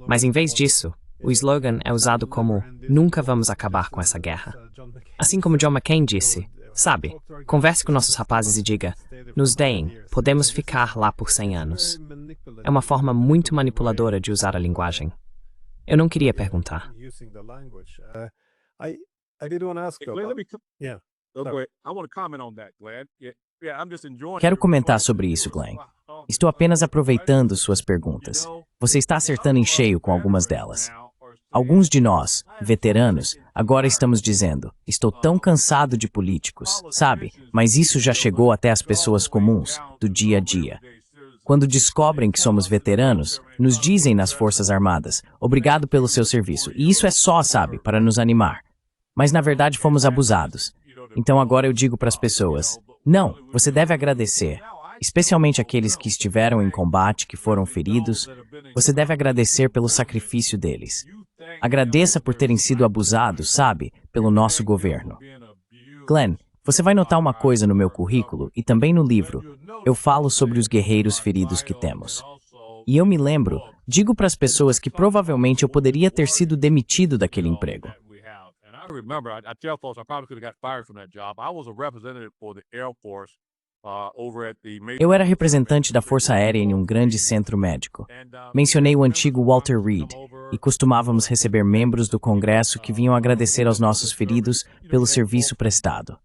Mas em vez disso, o slogan é usado como "nunca vamos acabar com essa guerra". Assim como John McCain disse, sabe, converse com nossos rapazes e diga, nos deem, podemos ficar lá por 100 anos. É uma forma muito manipuladora de usar a linguagem. Eu não queria perguntar. Quero comentar sobre isso, Glenn. Estou apenas aproveitando suas perguntas. Você está acertando em cheio com algumas delas. Alguns de nós, veteranos, agora estamos dizendo, estou tão cansado de políticos, sabe? Mas isso já chegou até as pessoas comuns, do dia a dia. Quando descobrem que somos veteranos, nos dizem nas Forças Armadas, obrigado pelo seu serviço. E isso é só, sabe, para nos animar. Mas na verdade fomos abusados. Então agora eu digo para as pessoas, não, você deve agradecer. Especialmente aqueles que estiveram em combate, que foram feridos, você deve agradecer pelo sacrifício deles. Agradeça por terem sido abusados, sabe, pelo nosso governo. Glenn, você vai notar uma coisa no meu currículo e também no livro. Eu falo sobre os guerreiros feridos que temos. E eu me lembro, digo para as pessoas que provavelmente eu poderia ter sido demitido daquele emprego. Eu era representante da Força Aérea em um grande centro médico. Mencionei o antigo Walter Reed e costumávamos receber membros do Congresso que vinham agradecer aos nossos feridos pelo serviço prestado.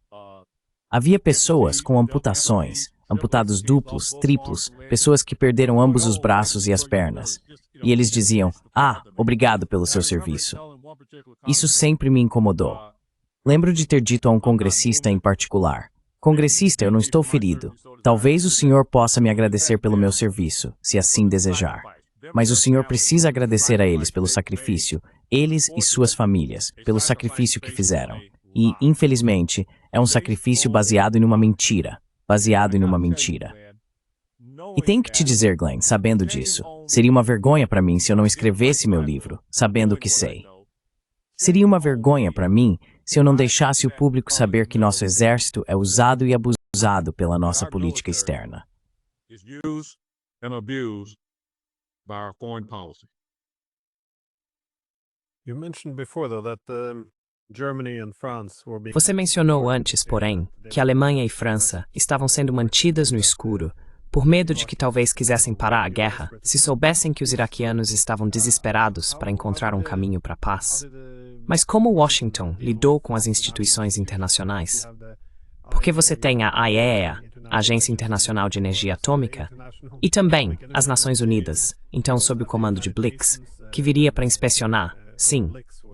Havia pessoas com amputações, amputados duplos, triplos, pessoas que perderam ambos os braços e as pernas. E eles diziam, obrigado pelo seu serviço. Isso sempre me incomodou. Lembro de ter dito a um congressista em particular, congressista, eu não estou ferido. Talvez o senhor possa me agradecer pelo meu serviço, se assim desejar. Mas o senhor precisa agradecer a eles pelo sacrifício, eles e suas famílias, pelo sacrifício que fizeram. E, infelizmente, é um sacrifício baseado em uma mentira. E tenho que te dizer, Glenn, sabendo disso, seria uma vergonha para mim se eu não escrevesse meu livro, sabendo o que sei. Seria uma vergonha para mim se eu não deixasse o público saber que nosso exército é usado e abusado pela nossa política externa. Você mencionou antes, porém, que a Alemanha e França estavam sendo mantidas no escuro por medo de que talvez quisessem parar a guerra se soubessem que os iraquianos estavam desesperados para encontrar um caminho para a paz. Mas como Washington lidou com as instituições internacionais? Porque você tem a IAEA, a Agência Internacional de Energia Atômica, e também as Nações Unidas, então sob o comando de Blix, que viria para inspecionar, sim,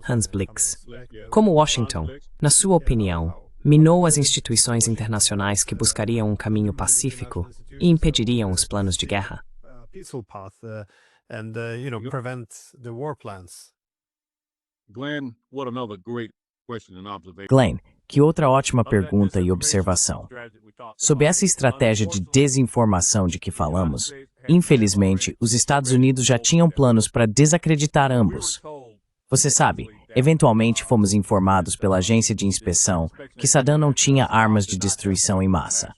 Hans Blix. Como Washington, na sua opinião, minou as instituições internacionais que buscariam um caminho pacífico e impediriam os planos de guerra? Glenn, que outra ótima pergunta e observação. Sob essa estratégia de desinformação de que falamos, infelizmente, os Estados Unidos já tinham planos para desacreditar ambos. Você sabe, eventualmente fomos informados pela agência de inspeção que Saddam não tinha armas de destruição em massa.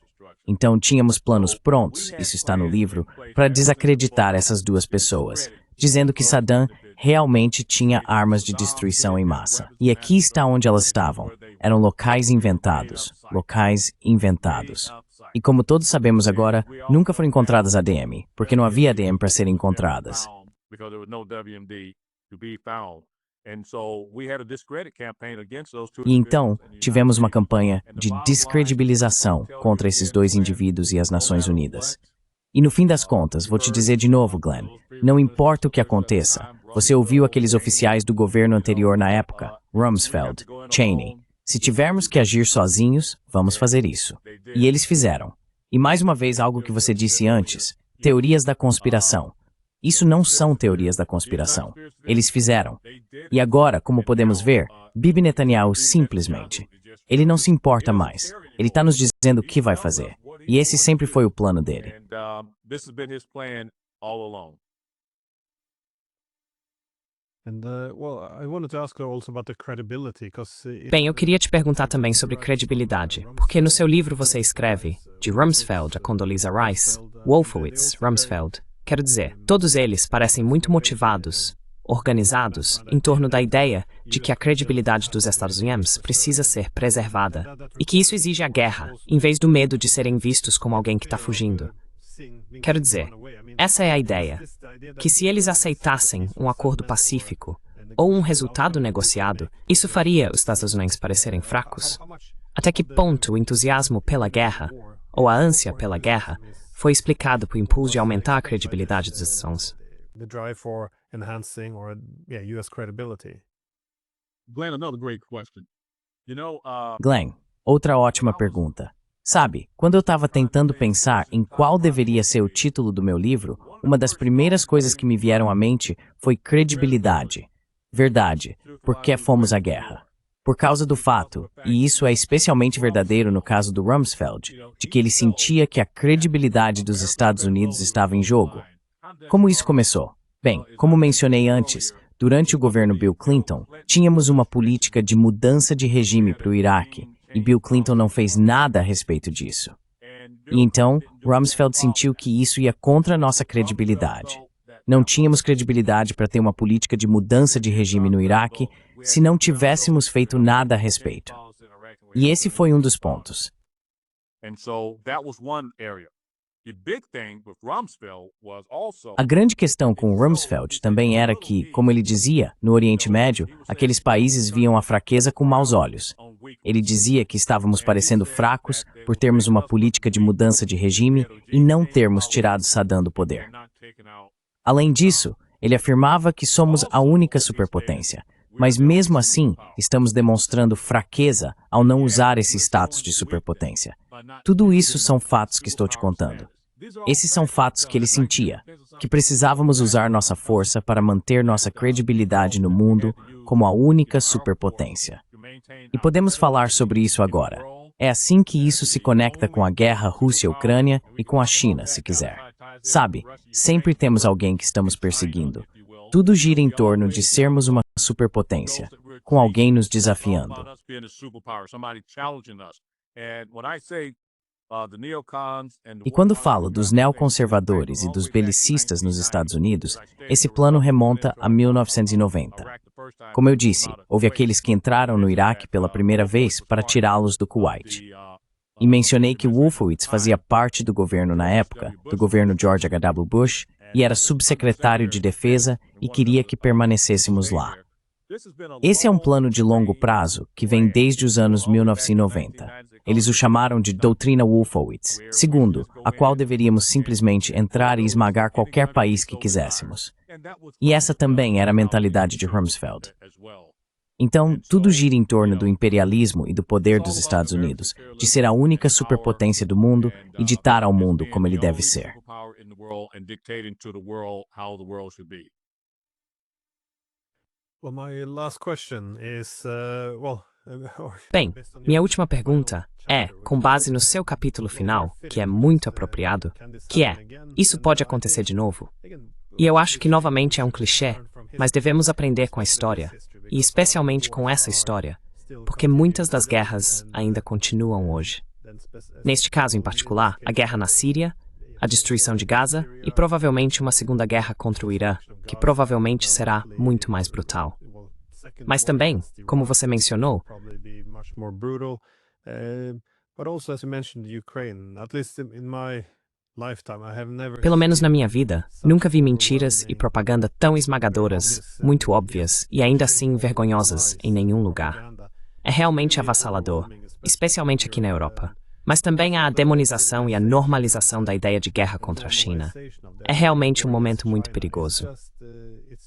Então tínhamos planos prontos, isso está no livro, para desacreditar essas duas pessoas, dizendo que Saddam realmente tinha armas de destruição em massa. E aqui está onde elas estavam. Eram locais inventados. E como todos sabemos agora, nunca foram encontradas ADM, porque não havia ADM para serem encontradas. E então, tivemos uma campanha de descredibilização contra esses dois indivíduos e as Nações Unidas. E no fim das contas, vou te dizer de novo, Glenn, não importa o que aconteça, você ouviu aqueles oficiais do governo anterior na época, Rumsfeld, Cheney. Se tivermos que agir sozinhos, vamos fazer isso. E eles fizeram. E mais uma vez algo que você disse antes, teorias da conspiração. Isso não são teorias da conspiração. Eles fizeram. E agora, como podemos ver, Bibi Netanyahu simplesmente. Ele não se importa mais. Ele está nos dizendo o que vai fazer. E esse sempre foi o plano dele. Bem, eu queria te perguntar também sobre credibilidade, porque no seu livro você escreve de Rumsfeld a Condoleezza Rice, Wolfowitz, Rumsfeld. Quero dizer, todos eles parecem muito motivados, organizados, em torno da ideia de que a credibilidade dos Estados Unidos precisa ser preservada e que isso exige a guerra, em vez do medo de serem vistos como alguém que está fugindo. Quero dizer, essa é a ideia, que se eles aceitassem um acordo pacífico ou um resultado negociado, isso faria os Estados Unidos parecerem fracos? Até que ponto o entusiasmo pela guerra, ou a ânsia pela guerra, foi explicado por impulso de aumentar a credibilidade dos Estados Unidos? enhancing or U.S. credibility? Glenn, another great question. Glenn, outra ótima pergunta. Sabe, quando eu estava tentando pensar em qual deveria ser o título do meu livro, uma das primeiras coisas que me vieram à mente foi credibilidade. Verdade, por que fomos à guerra? Por causa do fato, e isso é especialmente verdadeiro no caso do Rumsfeld, de que ele sentia que a credibilidade dos Estados Unidos estava em jogo. Como isso começou? Bem, como mencionei antes, durante o governo Bill Clinton, tínhamos uma política de mudança de regime para o Iraque, e Bill Clinton não fez nada a respeito disso. E então, Rumsfeld sentiu que isso ia contra a nossa credibilidade. Não tínhamos credibilidade para ter uma política de mudança de regime no Iraque se não tivéssemos feito nada a respeito. E esse foi um dos pontos. A grande questão com Rumsfeld também era que, como ele dizia, no Oriente Médio, aqueles países viam a fraqueza com maus olhos. Ele dizia que estávamos parecendo fracos por termos uma política de mudança de regime e não termos tirado Saddam do poder. Além disso, ele afirmava que somos a única superpotência, mas mesmo assim, estamos demonstrando fraqueza ao não usar esse status de superpotência. Tudo isso são fatos que estou te contando. Esses são fatos que ele sentia, que precisávamos usar nossa força para manter nossa credibilidade no mundo como a única superpotência. E podemos falar sobre isso agora. É assim que isso se conecta com a guerra Rússia-Ucrânia e com a China, se quiser. Sabe, sempre temos alguém que estamos perseguindo. Tudo gira em torno de sermos uma superpotência, com alguém nos desafiando. E quando falo dos neoconservadores e dos belicistas nos Estados Unidos, esse plano remonta a 1990. Como eu disse, houve aqueles que entraram no Iraque pela primeira vez para tirá-los do Kuwait. E mencionei que Wolfowitz fazia parte do governo na época, do governo George H.W. Bush, e era subsecretário de defesa e queria que permanecêssemos lá. Esse é um plano de longo prazo que vem desde os anos 1990. Eles o chamaram de Doutrina Wolfowitz, segundo a qual deveríamos simplesmente entrar e esmagar qualquer país que quiséssemos. E essa também era a mentalidade de Rumsfeld. Então, tudo gira em torno do imperialismo e do poder dos Estados Unidos, de ser a única superpotência do mundo e ditar ao mundo como ele deve ser. Well, my last question is, Bem, minha última pergunta é, com base no seu capítulo final, que é muito apropriado, que é, isso pode acontecer de novo? E eu acho que novamente é um clichê, mas devemos aprender com a história, e especialmente com essa história, porque muitas das guerras ainda continuam hoje. Neste caso em particular, a guerra na Síria, a destruição de Gaza e provavelmente uma segunda guerra contra o Irã, que provavelmente será muito mais brutal. Mas também, como você mencionou, pelo menos na minha vida, nunca vi mentiras e propaganda tão esmagadoras, muito óbvias e ainda assim vergonhosas em nenhum lugar. É realmente avassalador, especialmente aqui na Europa. Mas também há a demonização e a normalização da ideia de guerra contra a China. É realmente um momento muito perigoso.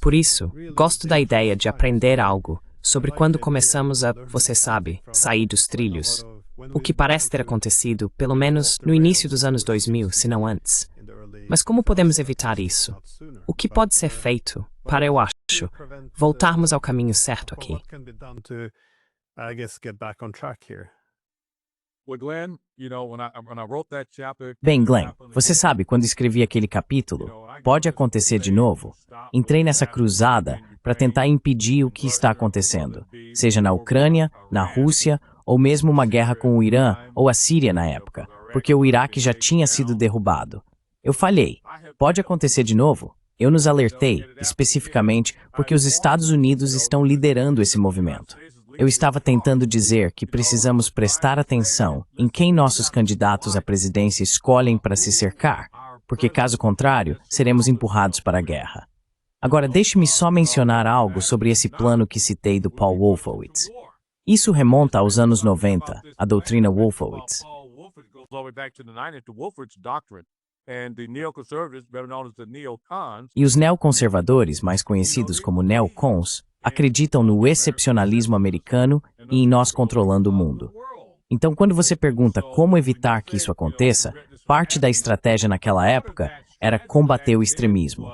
Por isso, gosto da ideia de aprender algo sobre quando começamos a, você sabe, sair dos trilhos. O que parece ter acontecido, pelo menos no início dos anos 2000, se não antes. Mas como podemos evitar isso? O que pode ser feito para, eu acho, voltarmos ao caminho certo aqui? Bem, Glenn, você sabe, quando escrevi aquele capítulo, pode acontecer de novo. Entrei nessa cruzada para tentar impedir o que está acontecendo, seja na Ucrânia, na Rússia, ou mesmo uma guerra com o Irã ou a Síria na época, porque o Iraque já tinha sido derrubado. Eu falhei. Pode acontecer de novo? Eu nos alertei, especificamente, porque os Estados Unidos estão liderando esse movimento. Eu estava tentando dizer que precisamos prestar atenção em quem nossos candidatos à presidência escolhem para se cercar, porque caso contrário, seremos empurrados para a guerra. Agora, deixe-me só mencionar algo sobre esse plano que citei do Paul Wolfowitz. Isso remonta aos anos 90, a doutrina Wolfowitz. and the neoconservatives, better known as the neocons, E os neoconservadores, mais conhecidos como neocons, acreditam no excepcionalismo americano e em nós controlando o mundo. Então, quando você pergunta como evitar que isso aconteça, parte da estratégia naquela época era combater o extremismo.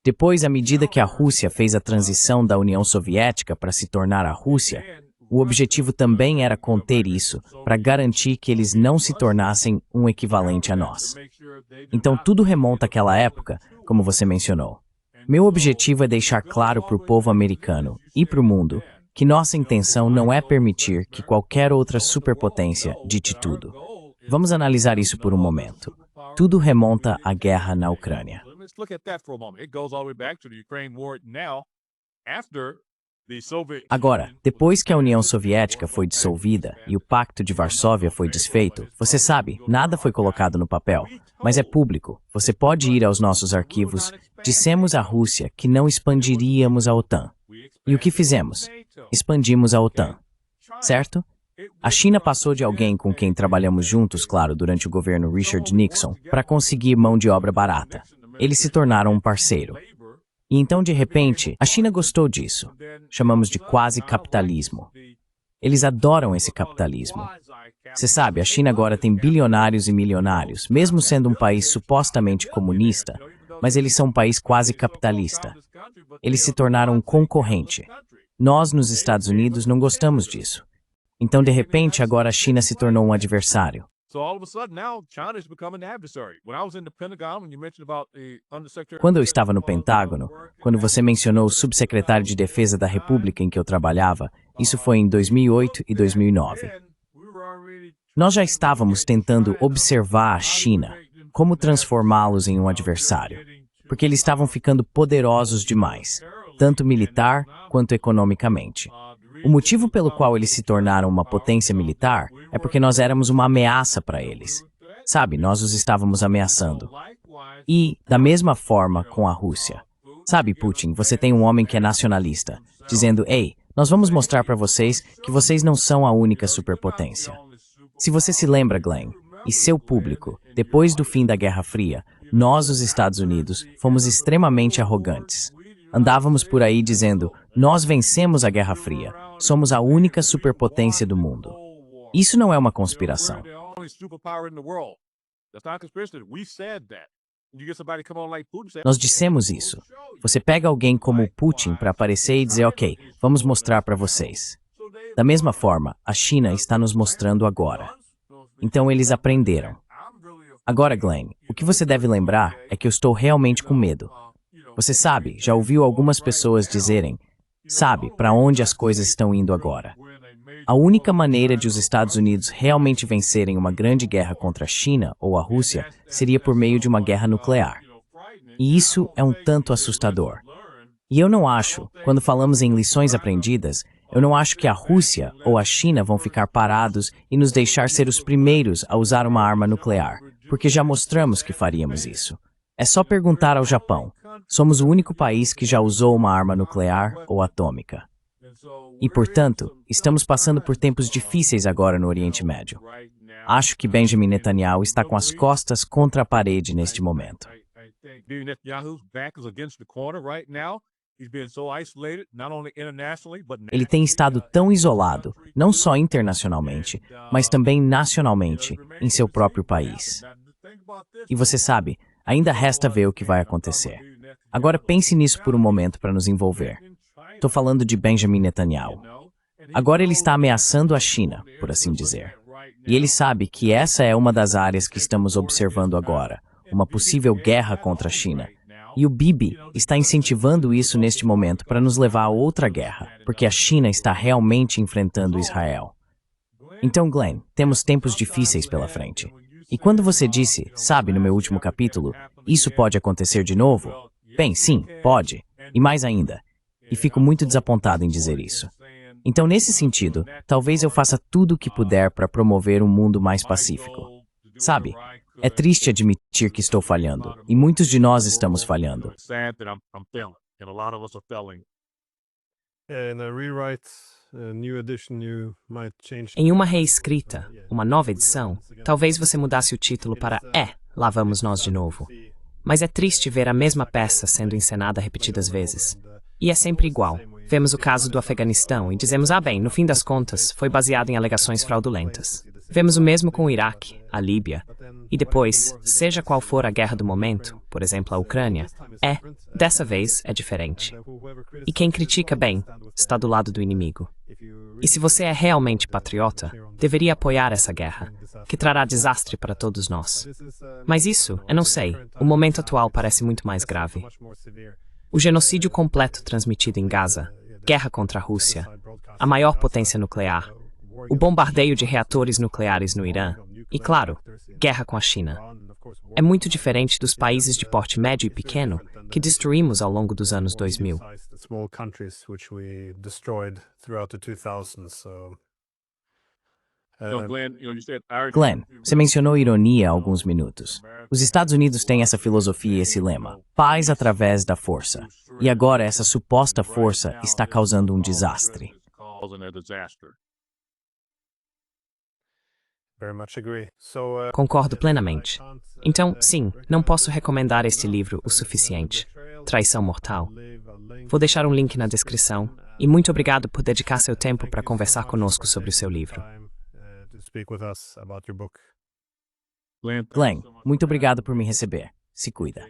Depois, à medida que a Rússia fez a transição da União Soviética para se tornar a Rússia, o objetivo também era conter isso, para garantir que eles não se tornassem um equivalente a nós. Então, tudo remonta àquela época, como você mencionou. Meu objetivo é deixar claro para o povo americano e para o mundo que nossa intenção não é permitir que qualquer outra superpotência dite tudo. Vamos analisar isso por um momento. Tudo remonta à guerra na Ucrânia. let's look at that for a moment. It goes all the way back to the Ukraine war now, after the Soviet Agora, depois que a União Soviética foi dissolvida e o Pacto de Varsóvia foi desfeito, você sabe, nada foi colocado no papel, mas é público. Você pode ir aos nossos arquivos. Dissemos à Rússia que não expandiríamos a OTAN. E o que fizemos? Expandimos a OTAN. Certo? A China passou de alguém com quem trabalhamos juntos, claro, durante o governo Richard Nixon, para conseguir mão de obra barata. Eles se tornaram um parceiro. E então, de repente, a China gostou disso. Chamamos de quase capitalismo. Eles adoram esse capitalismo. Você sabe, a China agora tem bilionários e milionários, mesmo sendo um país supostamente comunista, mas eles são um país quase capitalista. Eles se tornaram um concorrente. Nós, nos Estados Unidos, não gostamos disso. Então, de repente, agora a China se tornou um adversário. Quando eu estava no Pentágono, quando você mencionou o subsecretário de Defesa da República em que eu trabalhava, isso foi em 2008 e 2009. Nós já estávamos tentando observar a China, como transformá-los em um adversário, porque eles estavam ficando poderosos demais, tanto militar quanto economicamente. O motivo pelo qual eles se tornaram uma potência militar é porque nós éramos uma ameaça para eles. Sabe, nós os estávamos ameaçando. E, da mesma forma, com a Rússia. Sabe, Putin, você tem um homem que é nacionalista, dizendo, ei, nós vamos mostrar para vocês que vocês não são a única superpotência. Se você se lembra, Glenn, e seu público, depois do fim da Guerra Fria, nós, os Estados Unidos, fomos extremamente arrogantes. Andávamos por aí dizendo, nós vencemos a Guerra Fria, somos a única superpotência do mundo. Isso não é uma conspiração. Nós dissemos isso. Você pega alguém como o Putin para aparecer e dizer, ok, vamos mostrar para vocês. Da mesma forma, a China está nos mostrando agora. Então eles aprenderam. Agora, Glenn, o que você deve lembrar é que eu estou realmente com medo. Você sabe, já ouviu algumas pessoas dizerem, sabe, para onde as coisas estão indo agora. A única maneira de os Estados Unidos realmente vencerem uma grande guerra contra a China ou a Rússia seria por meio de uma guerra nuclear. E isso é um tanto assustador. E eu não acho, quando falamos em lições aprendidas, eu não acho que a Rússia ou a China vão ficar parados e nos deixar ser os primeiros a usar uma arma nuclear, porque já mostramos que faríamos isso. É só perguntar ao Japão. Somos o único país que já usou uma arma nuclear ou atômica. E, portanto, estamos passando por tempos difíceis agora no Oriente Médio. Acho que Benjamin Netanyahu está com as costas contra a parede neste momento. Ele tem estado tão isolado, não só internacionalmente, mas também nacionalmente, em seu próprio país. E você sabe, ainda resta ver o que vai acontecer. Agora pense nisso por um momento para nos envolver. Estou falando de Benjamin Netanyahu. Agora ele está ameaçando a China, por assim dizer. E ele sabe que essa é uma das áreas que estamos observando agora, uma possível guerra contra a China. E o Bibi está incentivando isso neste momento para nos levar a outra guerra, porque a China está realmente enfrentando Israel. Então, Glenn, temos tempos difíceis pela frente. E quando você disse, sabe, no meu último capítulo, isso pode acontecer de novo? Bem, sim, pode. E mais ainda. E fico muito desapontado em dizer isso. Então, nesse sentido, talvez eu faça tudo o que puder para promover um mundo mais pacífico. Sabe, é triste admitir que estou falhando, e muitos de nós estamos falhando. Em uma reescrita, uma nova edição, talvez você mudasse o título para lá vamos nós de novo. Mas é triste ver a mesma peça sendo encenada repetidas vezes. E é sempre igual. Vemos o caso do Afeganistão e dizemos, bem, no fim das contas, foi baseado em alegações fraudulentas. Vemos o mesmo com o Iraque, a Líbia. E depois, seja qual for a guerra do momento, por exemplo, a Ucrânia, dessa vez, é diferente. E quem critica bem, está do lado do inimigo. E se você é realmente patriota, deveria apoiar essa guerra, que trará desastre para todos nós. Mas isso, eu não sei, o momento atual parece muito mais grave. O genocídio completo transmitido em Gaza, guerra contra a Rússia, a maior potência nuclear, o bombardeio de reatores nucleares no Irã e, claro, guerra com a China. É muito diferente dos países de porte médio e pequeno que destruímos ao longo dos anos 2000. Glenn, você mencionou ironia há alguns minutos. Os Estados Unidos têm essa filosofia e esse lema, paz através da força. E agora essa suposta força está causando um desastre. Concordo plenamente. Então, sim, não posso recomendar este livro o suficiente. Traição Mortal. Vou deixar um link na descrição. E muito obrigado por dedicar seu tempo para conversar conosco sobre o seu livro. Glenn, muito obrigado por me receber. Se cuida.